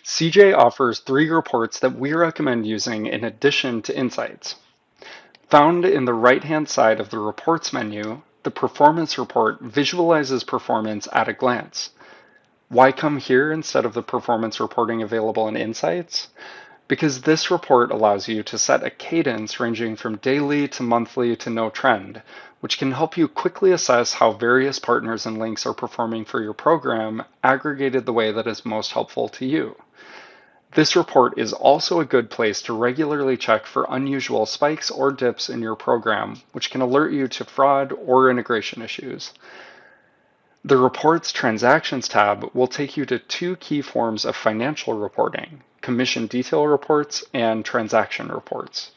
CJ offers 3 reports that we recommend using in addition to insights. Found in the right-hand side of the Reports menu, the Performance Report visualizes performance at a glance. Why come here instead of the performance reporting available in Insights? Because this report allows you to set a cadence ranging from daily to monthly to no trend, which can help you quickly assess how various partners and links are performing for your program, aggregated the way that is most helpful to you. This report is also a good place to regularly check for unusual spikes or dips in your program, which can alert you to fraud or integration issues. The Reports Transactions tab will take you to 2 key forms of financial reporting: commission detail reports and transaction reports.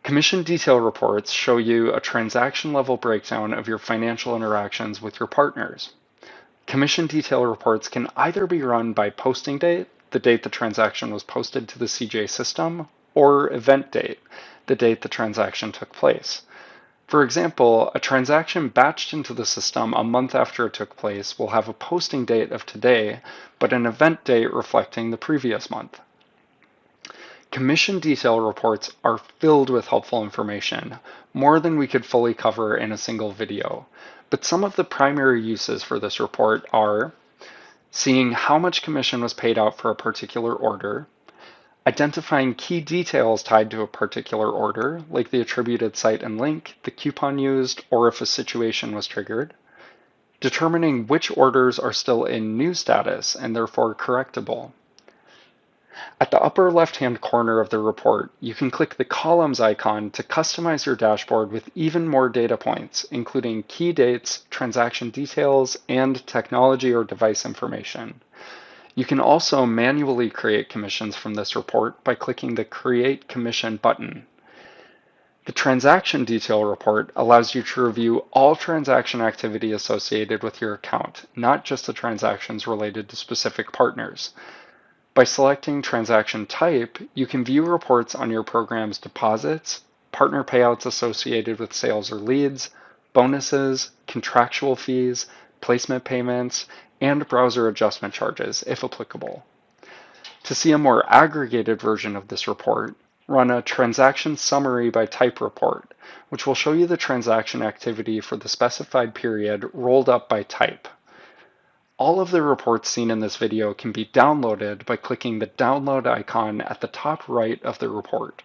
Commission detail reports show you a transaction level breakdown of your financial interactions with your partners. Commission detail reports can either be run by posting date, the date the transaction was posted to the CJ system, or event date, the date the transaction took place. For example, a transaction batched into the system a month after it took place will have a posting date of today, but an event date reflecting the previous month. Commission detail reports are filled with helpful information, more than we could fully cover in a single video. But some of the primary uses for this report are seeing how much commission was paid out for a particular order, identifying key details tied to a particular order, like the attributed site and link, the coupon used, or if a situation was triggered, determining which orders are still in new status and therefore correctable. At the upper left-hand corner of the report, you can click the columns icon to customize your dashboard with even more data points, including key dates, transaction details, and technology or device information. You can also manually create commissions from this report by clicking the Create Commission button. The Transaction Detail report allows you to review all transaction activity associated with your account, not just the transactions related to specific partners. By selecting transaction type, you can view reports on your program's deposits, partner payouts associated with sales or leads, bonuses, contractual fees, placement payments, and browser adjustment charges, if applicable. To see a more aggregated version of this report, run a transaction summary by type report, which will show you the transaction activity for the specified period rolled up by type. All of the reports seen in this video can be downloaded by clicking the download icon at the top right of the report.